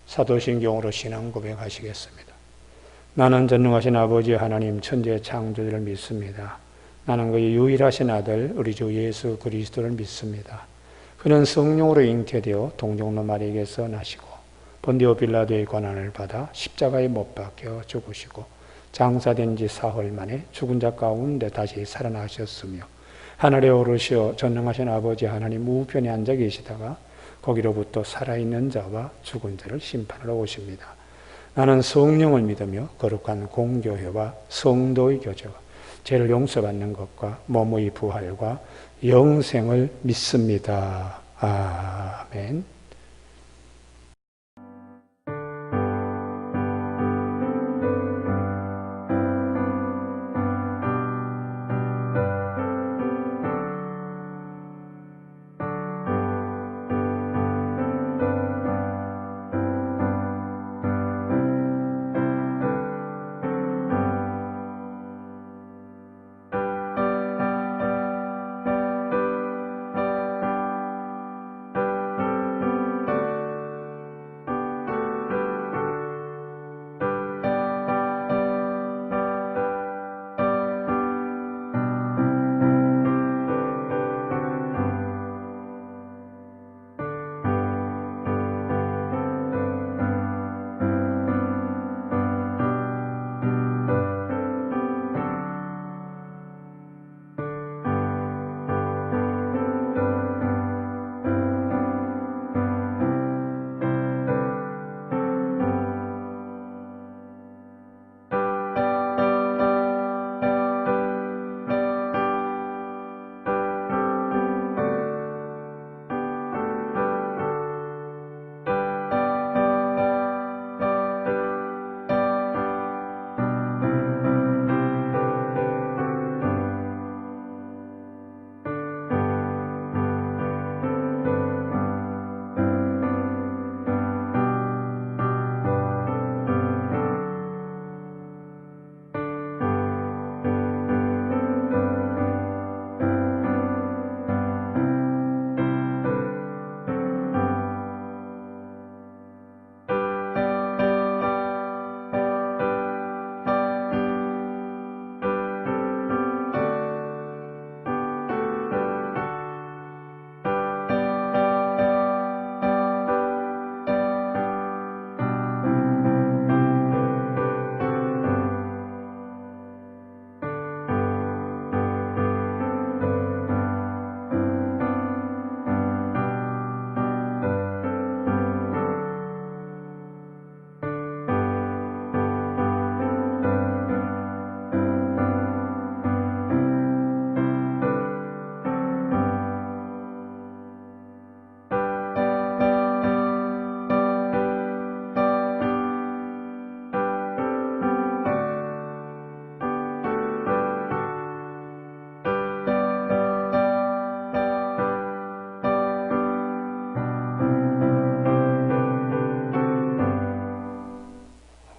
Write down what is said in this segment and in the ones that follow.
사도신경으로 신앙 고백하시겠습니다. 나는 전능하신 아버지 하나님 천지의 창조주를 믿습니다. 나는 그의 유일하신 아들 우리 주 예수 그리스도를 믿습니다. 그는 성령으로 잉태되어 동정노 마리에게서 나시고 본디오 빌라도의 고난을 받아 십자가에 못 박혀 죽으시고 장사된 지 사흘 만에 죽은 자 가운데 다시 살아나셨으며 하늘에 오르시어 전능하신 아버지 하나님 우편에 앉아 계시다가 거기로부터 살아있는 자와 죽은 자를 심판하러 오십니다. 나는 성령을 믿으며 거룩한 공교회와 성도의 교제와 죄를 용서받는 것과 몸의 부활과 영생을 믿습니다. 아멘.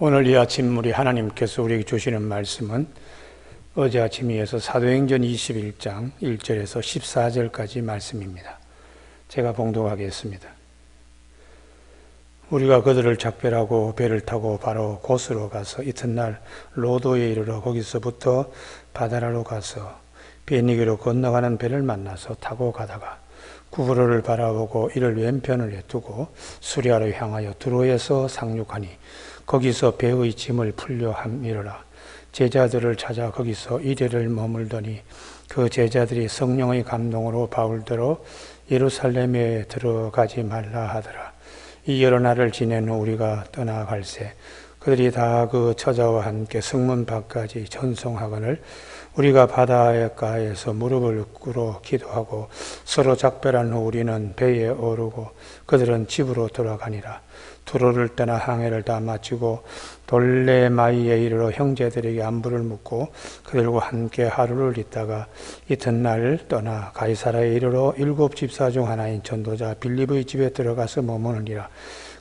오늘 이 아침 우리 하나님께서 우리에게 주시는 말씀은 어제 아침에 이어서 사도행전 21장 1절에서 14절까지 말씀입니다. 제가 봉독하겠습니다. 우리가 그들을 작별하고 배를 타고 바로 곳으로 가서 이튿날 로도에 이르러 거기서부터 바다라로 가서 베니게로 건너가는 배를 만나서 타고 가다가 구부로를 바라보고 이를 왼편을 두고 수리아로 향하여 두로에서 상륙하니 거기서 배의 짐을 풀려 함이러라. 제자들을 찾아 거기서 이래를 머물더니 그 제자들이 성령의 감동으로 바울대로 예루살렘에 들어가지 말라 하더라. 이 여러 날을 지낸 후 우리가 떠나갈새 그들이 다 그 처자와 함께 성문 밖까지 전송하거늘 우리가 바닷가에서 무릎을 꿇어 기도하고 서로 작별한 후 우리는 배에 오르고 그들은 집으로 돌아가니라. 두로를 떠나 항해를 다 마치고 돌레마이에 이르러 형제들에게 안부를 묻고 그들과 함께 하루를 있다가 이튿날 떠나 가이사라에 이르러 7 집사 중 하나인 전도자 빌립의 집에 들어가서 머무느니라.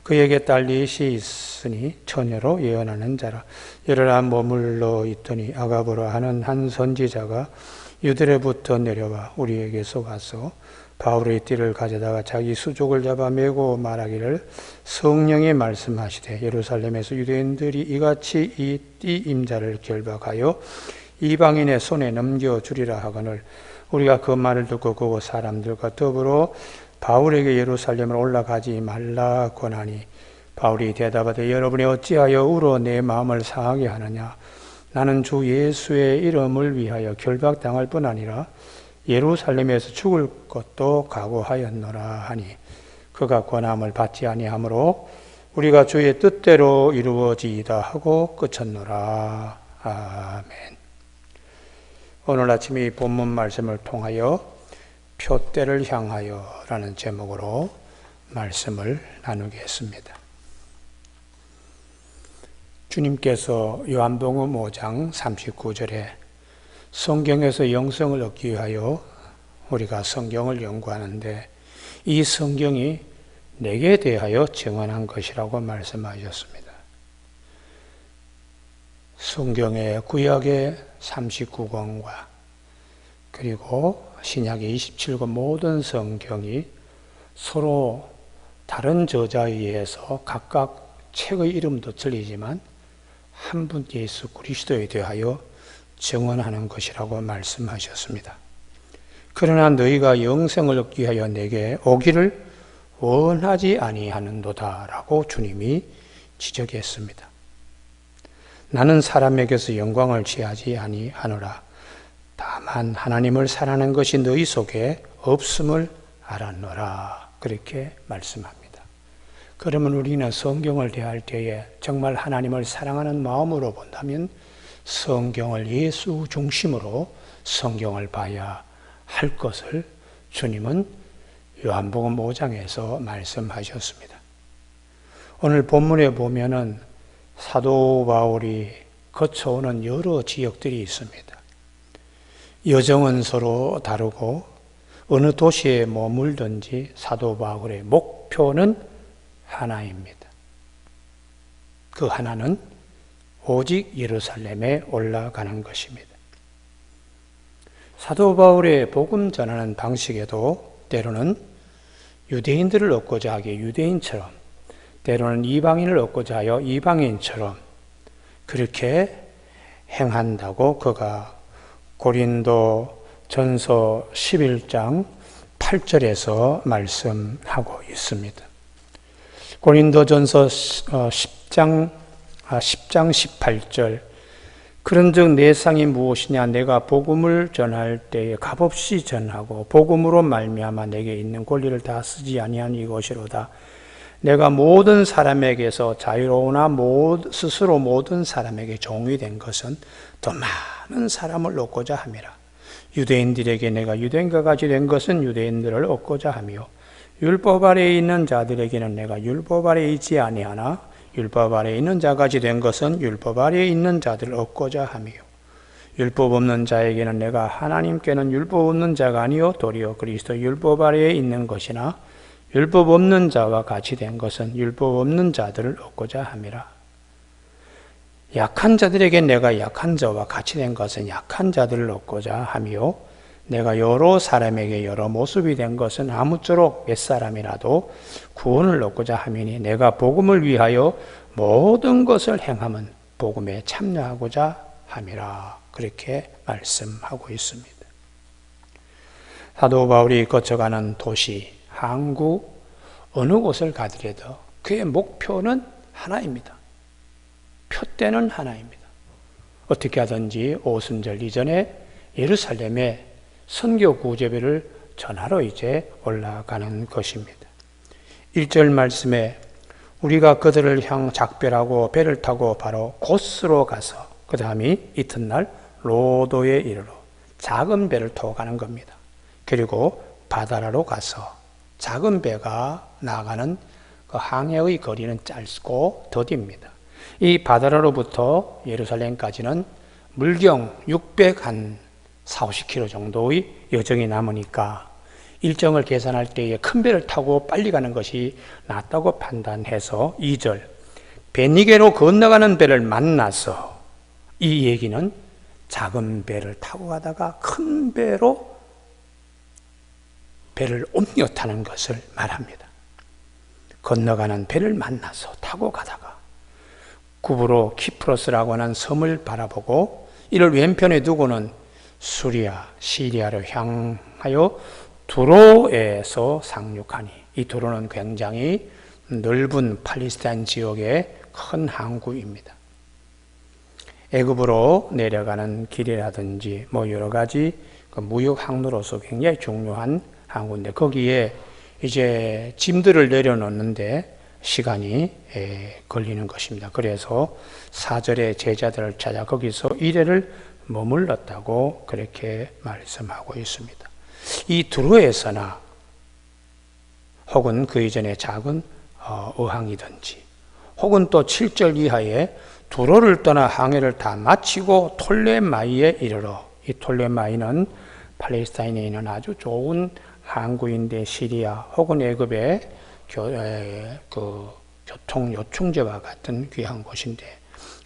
그에게 딸릿이 있으니 처녀로 예언하는 자라. 열흘 머물러 있더니 아가보라 하는 한 선지자가 유대로부터 내려와 우리에게서 와서 바울의 띠를 가져다가 자기 수족을 잡아 메고 말하기를 성령이 말씀하시되 예루살렘에서 유대인들이 이같이 이 띠 임자를 결박하여 이방인의 손에 넘겨주리라 하거늘 우리가 그 말을 듣고 그 사람들과 더불어 바울에게 예루살렘으로 올라가지 말라 권하니 바울이 대답하되 여러분이 어찌하여 울어 내 마음을 상하게 하느냐 나는 주 예수의 이름을 위하여 결박당할 뿐 아니라 예루살렘에서 죽을 것도 각오하였노라 하니 그가 권함을 받지 아니하므로 우리가 주의 뜻대로 이루어지이다 하고 그쳤노라. 아멘. 오늘 아침 이 본문 말씀을 통하여 표대를 향하여 라는 제목으로 말씀을 나누겠습니다. 주님께서 요한복음 5장 39절에 성경에서 영성을 얻기 위하여 우리가 성경을 연구하는데 이 성경이 내게 대하여 증언한 것이라고 말씀하셨습니다. 성경의 구약의 39권과 그리고 신약의 27권 모든 성경이 서로 다른 저자에 의해서 각각 책의 이름도 틀리지만 한 분 예수 그리스도에 대하여 증언하는 것이라고 말씀하셨습니다. 그러나 너희가 영생을 얻기 위하여 내게 오기를 원하지 아니하는도다 라고 주님이 지적했습니다. 나는 사람에게서 영광을 취하지 아니하노라. 다만 하나님을 사랑하는 것이 너희 속에 없음을 알았노라. 그렇게 말씀합니다. 그러면 우리는 성경을 대할 때에 정말 하나님을 사랑하는 마음으로 본다면 성경을 예수 중심으로 성경을 봐야 할 것을 주님은 요한복음 5장에서 말씀하셨습니다. 오늘 본문에 보면은 사도 바울이 거쳐오는 여러 지역들이 있습니다. 여정은 서로 다르고 어느 도시에 머물든지 사도 바울의 목표는 하나입니다. 그 하나는 오직 예루살렘에 올라가는 것입니다. 사도 바울의 복음 전하는 방식에도 때로는 유대인들을 얻고자 하기에 유대인처럼 때로는 이방인을 얻고자 하여 이방인처럼 그렇게 행한다고 그가 고린도 전서 11장 8절에서 말씀하고 있습니다. 고린도 전서 10장 18절 그런즉 내 상이 무엇이냐 내가 복음을 전할 때에 값없이 전하고 복음으로 말미암아 내게 있는 권리를 다 쓰지 아니한 이것이로다. 내가 모든 사람에게서 자유로우나 스스로 모든 사람에게 종이 된 것은 더 많은 사람을 얻고자 함이라. 유대인들에게 내가 유대인과 같이 된 것은 유대인들을 얻고자 하며 율법 아래에 있는 자들에게는 내가 율법 아래에 있지 아니하나 율법 아래에 있는 자같이 된 것은 율법 아래에 있는 자들을 얻고자 하며 율법 없는 자에게는 내가 하나님께는 율법 없는 자가 아니요 도리어 그리스도 율법 아래에 있는 것이나 율법 없는 자와 같이 된 것은 율법 없는 자들을 얻고자 함이라. 약한 자들에게 내가 약한 자와 같이 된 것은 약한 자들을 얻고자 하며 내가 여러 사람에게 여러 모습이 된 것은 아무쪼록 몇 사람이라도 구원을 얻고자 하미니 내가 복음을 위하여 모든 것을 행함은 복음에 참여하고자 함이라. 그렇게 말씀하고 있습니다. 사도 바울이 거쳐가는 도시, 항구, 어느 곳을 가더라도 그의 목표는 하나입니다. 표대는 하나입니다. 어떻게 하든지 오순절 이전에 예루살렘에 선교 구제배를 전하러 이제 올라가는 것입니다. 1절 말씀에 우리가 그들을 향 작별하고 배를 타고 바로 고스로 가서 그 다음이 이튿날 로도에 이르러 작은 배를 타고 가는 겁니다. 그리고 바다라로 가서 작은 배가 나가는 그 항해의 거리는 짧고 더딥니다. 이 바다라로부터 예루살렘까지는 물경 640km 정도의 여정이 남으니까 일정을 계산할 때에 큰 배를 타고 빨리 가는 것이 낫다고 판단해서 2절 베니게로 건너가는 배를 만나서 이 얘기는 작은 배를 타고 가다가 큰 배로 배를 옮겨 타는 것을 말합니다. 건너가는 배를 만나서 타고 가다가 구브로 키프로스라고 하는 섬을 바라보고 이를 왼편에 두고는 시리아로 향하여 두로에서 상륙하니, 이 두로는 굉장히 넓은 팔레스타인 지역의 큰 항구입니다. 애굽으로 내려가는 길이라든지 여러 가지 무역 항로로서 굉장히 중요한 항구인데, 거기에 이제 짐들을 내려놓는데 시간이 걸리는 것입니다. 그래서 4절에 제자들을 찾아 거기서 이래를 머물렀다고 그렇게 말씀하고 있습니다. 이 두로에서나 혹은 그 이전에 작은 어항이든지, 혹은 또 7절 이하에 두로를 떠나 항해를 다 마치고 톨레마이에 이르러, 이 톨레마이는 팔레스타인에 있는 아주 좋은 항구인데 시리아 혹은 애굽의 교통 요충지와 같은 귀한 곳인데,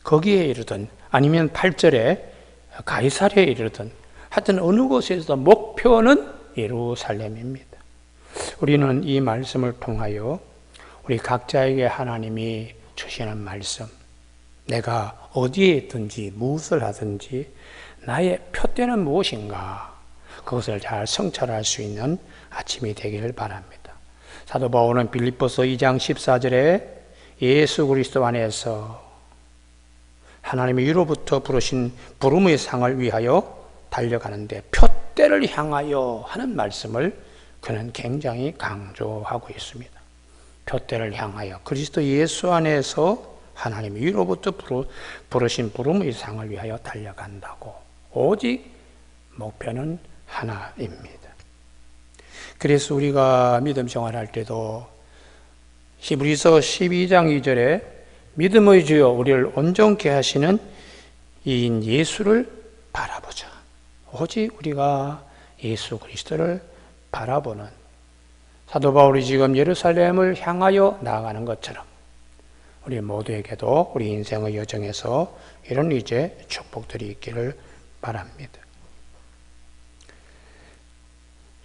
거기에 이르든 아니면 8절에 가이사랴에 이르든 하여튼 어느 곳에서도 목표는 예루살렘입니다. 우리는 이 말씀을 통하여 우리 각자에게 하나님이 주시는 말씀, 내가 어디에 있든지 무엇을 하든지 나의 표대는 무엇인가, 그것을 잘 성찰할 수 있는 아침이 되기를 바랍니다. 사도 바울은 빌립보서 2장 14절에 예수 그리스도 안에서 하나님의 위로부터 부르신 부름의 상을 위하여 달려가는데 표대를 향하여 하는 말씀을 그는 굉장히 강조하고 있습니다. 표대를 향하여 그리스도 예수 안에서 하나님의 위로부터 부르신 부름의 상을 위하여 달려간다고. 오직 목표는 하나입니다. 그래서 우리가 믿음 생활할 때도 히브리서 12장 2절에 믿음의 주여 우리를 온전케 하시는 이인 예수를 바라보자. 오직 우리가 예수 그리스도를 바라보는, 사도 바울이 지금 예루살렘을 향하여 나아가는 것처럼 우리 모두에게도 우리 인생의 여정에서 이런 이제 축복들이 있기를 바랍니다.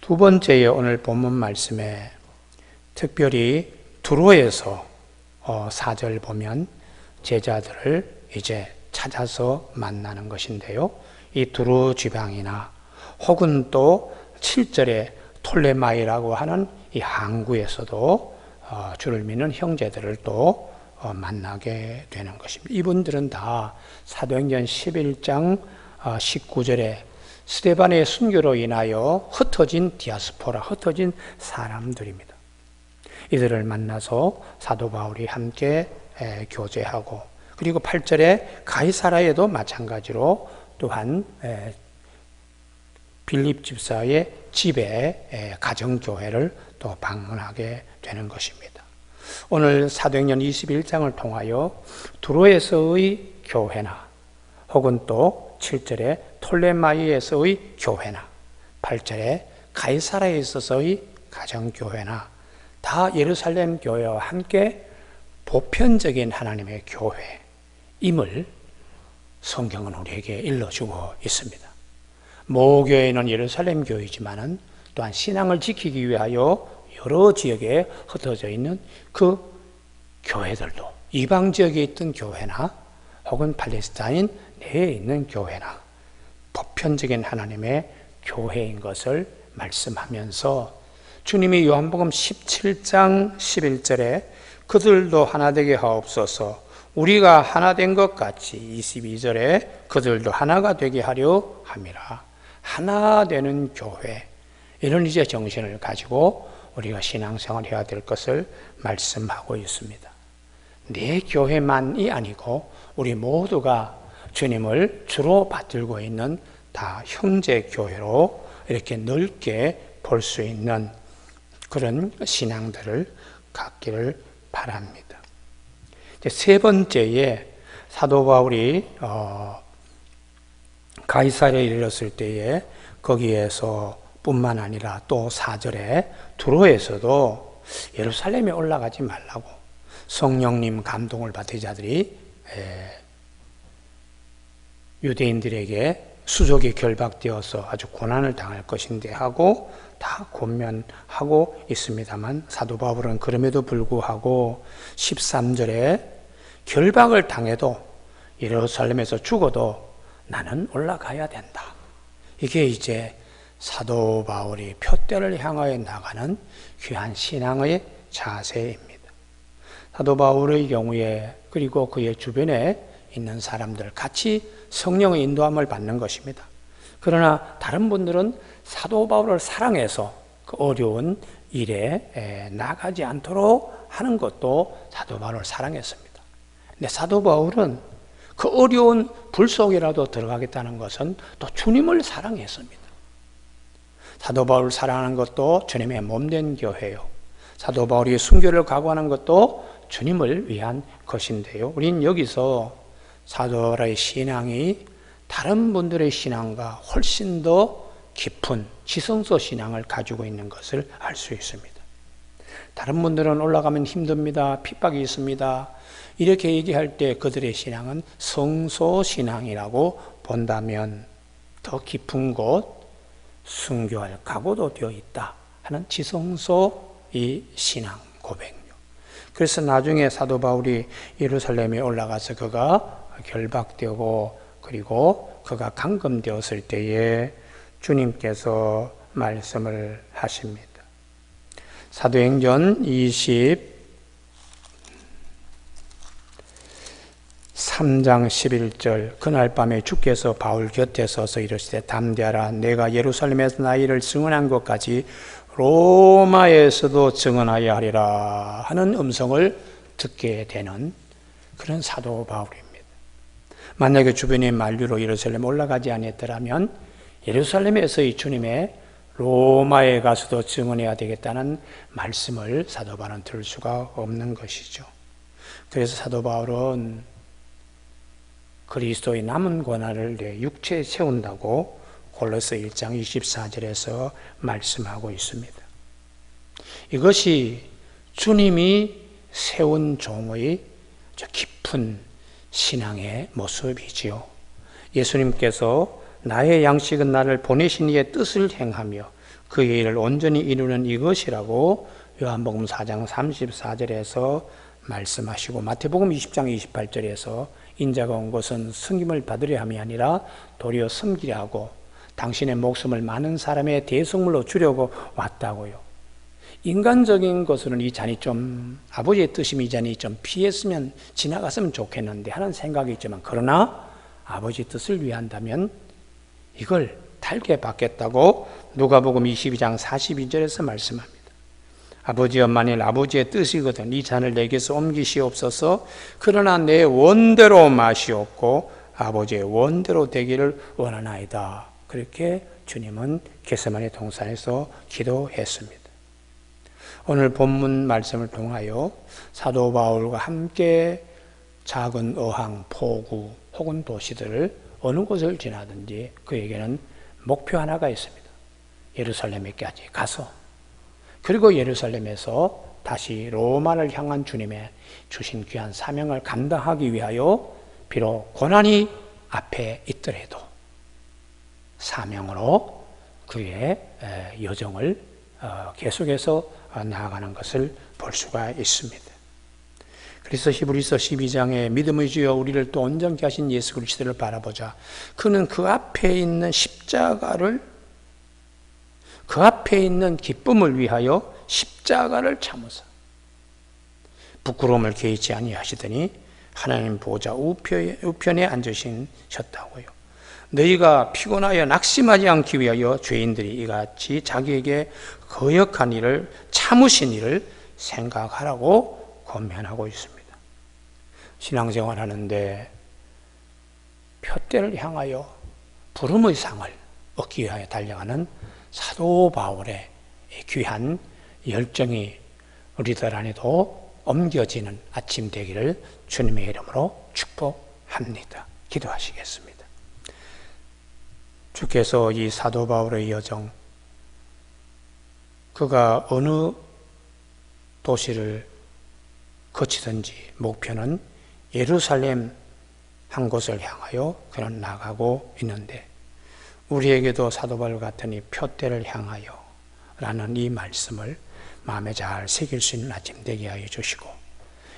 두 번째에 오늘 본문 말씀에 특별히 두로에서 4절 보면 제자들을 이제 찾아서 만나는 것인데요. 이 두로 지방이나 혹은 또 7절에 톨레마이라고 하는 이 항구에서도 주를 믿는 형제들을 또 만나게 되는 것입니다. 이분들은 다 사도행전 11장 19절에 스데반의 순교로 인하여 흩어진 디아스포라, 흩어진 사람들입니다. 이들을 만나서 사도 바울이 함께 교제하고, 그리고 8절에 가이사라에도 마찬가지로 또한 빌립 집사의 집에 가정교회를 또 방문하게 되는 것입니다. 오늘 사도행전 21장을 통하여 두로에서의 교회나 혹은 또 7절에 톨레마이에서의 교회나 8절에 가이사라에 있어서의 가정교회나 다 예루살렘 교회와 함께 보편적인 하나님의 교회임을 성경은 우리에게 일러주고 있습니다. 모 교회는 예루살렘 교회이지만은 또한 신앙을 지키기 위하여 여러 지역에 흩어져 있는 그 교회들도 이방 지역에 있던 교회나 혹은 팔레스타인 내에 있는 교회나 보편적인 하나님의 교회인 것을 말씀하면서 주님이 요한복음 17장 11절에 그들도 하나 되게 하옵소서 우리가 하나 된 것 같이 22절에 그들도 하나가 되게 하려 함이라. 하나 되는 교회, 이런 이제 정신을 가지고 우리가 신앙생활 해야 될 것을 말씀하고 있습니다. 내 교회만이 아니고 우리 모두가 주님을 주로 받들고 있는 다 형제 교회로 이렇게 넓게 볼 수 있는 그런 신앙들을 갖기를 바랍니다. 이제 세 번째에 사도 바울이 가이사랴에 이르렀을 때에 거기에서 뿐만 아니라 또 4절에 두로에서도 예루살렘에 올라가지 말라고 성령님 감동을 받은 자들이 유대인들에게 수족이 결박되어서 아주 고난을 당할 것인데 하고 다 권면하고 있습니다만, 사도 바울은 그럼에도 불구하고 13절에 결박을 당해도 예루살렘에서 죽어도 나는 올라가야 된다. 이게 이제 사도 바울이 표대를 향하여 나가는 귀한 신앙의 자세입니다. 사도 바울의 경우에, 그리고 그의 주변에 있는 사람들 같이 성령의 인도함을 받는 것입니다. 그러나 다른 분들은 사도 바울을 사랑해서 그 어려운 일에 나가지 않도록 하는 것도 사도 바울을 사랑했습니다. 근데 사도 바울은 그 어려운 불 속이라도 들어가겠다는 것은 또 주님을 사랑했습니다. 사도 바울을 사랑하는 것도 주님의 몸된 교회요, 사도 바울이 순교를 각오하는 것도 주님을 위한 것인데요, 우린 여기서 사도 바울의 신앙이 다른 분들의 신앙과 훨씬 더 깊은 지성소 신앙을 가지고 있는 것을 알 수 있습니다. 다른 분들은 올라가면 힘듭니다, 핍박이 있습니다, 이렇게 얘기할 때 그들의 신앙은 성소 신앙이라고 본다면 더 깊은 곳 순교할 각오도 되어 있다 하는 지성소의 신앙 고백요. 그래서 나중에 사도 바울이 예루살렘에 올라가서 그가 결박되고 그리고 그가 감금되었을 때에 주님께서 말씀을 하십니다. 사도행전 23장 11절, 그날 밤에 주께서 바울 곁에 서서 이르시되 담대하라, 내가 예루살렘에서 나이를 증언한 것까지 로마에서도 증언하여 하리라 하는 음성을 듣게 되는 그런 사도 바울입니다. 만약에 주변의 만류로 예루살렘 올라가지 않았더라면 예루살렘에서의 주님의 로마에 가서도 증언해야 되겠다는 말씀을 사도 바울은 들을 수가 없는 것이죠. 그래서 사도 바울은 그리스도의 남은 권한을 내 육체에 세운다고 골로새 1장 24절에서 말씀하고 있습니다. 이것이 주님이 세운 종의 깊은 신앙의 모습이지요. 예수님께서 나의 양식은 나를 보내신 이의 뜻을 행하며 그의 일을 온전히 이루는 이것이라고 요한복음 4장 34절에서 말씀하시고, 마태복음 20장 28절에서 인자가 온 것은 섬김을 받으려 함이 아니라 도리어 섬기려 하고 당신의 목숨을 많은 사람의 대속물로 주려고 왔다고요. 인간적인 것으로는 이 잔이 좀, 아버지의 뜻이면 이 잔이 좀 피했으면 지나갔으면 좋겠는데 하는 생각이 있지만, 그러나 아버지 뜻을 위한다면 이걸 달게 받겠다고 누가복음 22장 42절에서 말씀합니다. 아버지여, 만일 아버지의 뜻이거든 이 잔을 내게서 옮기시옵소서. 그러나 내 원대로 마시옵고 아버지의 원대로 되기를 원하나이다. 그렇게 주님은 겟세마네 동산에서 기도했습니다. 오늘 본문 말씀을 통하여 사도 바울과 함께 작은 어항, 포구 혹은 도시들을 어느 곳을 지나든지 그에게는 목표 하나가 있습니다. 예루살렘에까지 가서, 그리고 예루살렘에서 다시 로마를 향한 주님의 주신 귀한 사명을 감당하기 위하여 비록 고난이 앞에 있더라도 사명으로 그의 여정을 계속해서 나아가는 것을 볼 수가 있습니다. 그래서 히브리서 12장에 믿음의 주여 우리를 또 온전케 하신 예수 그리스도를 바라보자. 그는 그 앞에 있는 십자가를, 그 앞에 있는 기쁨을 위하여 십자가를 참으사 부끄러움을 개의치 아니하시더니 하나님 보좌 우편에 앉으셨다고요. 너희가 피곤하여 낙심하지 않기 위하여 죄인들이 이같이 자기에게 거역한 일을, 참으신 일을 생각하라고 권면하고 있습니다. 신앙생활 하는데 표대를 향하여 부름의 상을 얻기 위하여 달려가는 사도 바울의 귀한 열정이 우리들 안에도 옮겨지는 아침 되기를 주님의 이름으로 축복합니다. 기도하시겠습니다. 주께서 이 사도 바울의 여정, 그가 어느 도시를 거치든지 목표는 예루살렘 한 곳을 향하여 그는 나가고 있는데, 우리에게도 사도 바울 같으니 표대를 향하여 라는 이 말씀을 마음에 잘 새길 수 있는 아침 되게 하여 주시고,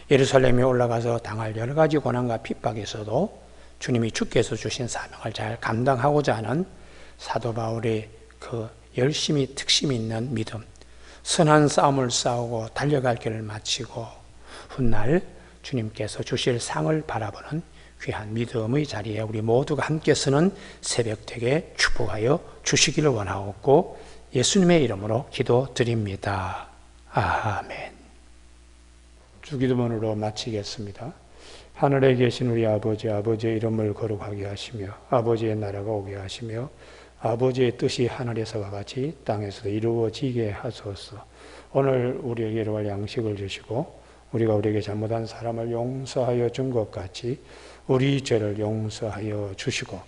예루살렘에 올라가서 당할 여러 가지 고난과 핍박에서도 주님이 주께서 주신 사명을 잘 감당하고자 하는 사도 바울의 그 열심히 특심 있는 믿음, 선한 싸움을 싸우고 달려갈 길을 마치고 훗날 주님께서 주실 상을 바라보는 귀한 믿음의 자리에 우리 모두가 함께 서는 새벽 되게 축복하여 주시기를 원하옵고 예수님의 이름으로 기도드립니다. 아멘. 주기도문으로 마치겠습니다. 하늘에 계신 우리 아버지, 아버지의 이름을 거룩하게 하시며 아버지의 나라가 오게 하시며 아버지의 뜻이 하늘에서와 같이 땅에서도 이루어지게 하소서. 오늘 우리에게 이루어갈 양식을 주시고 우리가 우리에게 잘못한 사람을 용서하여 준 것 같이 우리 죄를 용서하여 주시고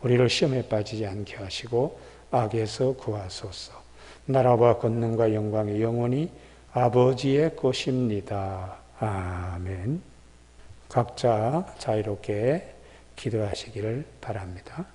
우리를 시험에 빠지지 않게 하시고 악에서 구하소서. 나라와 권능과 영광이 영원히 아버지의 것입니다. 아멘. 각자 자유롭게 기도하시기를 바랍니다.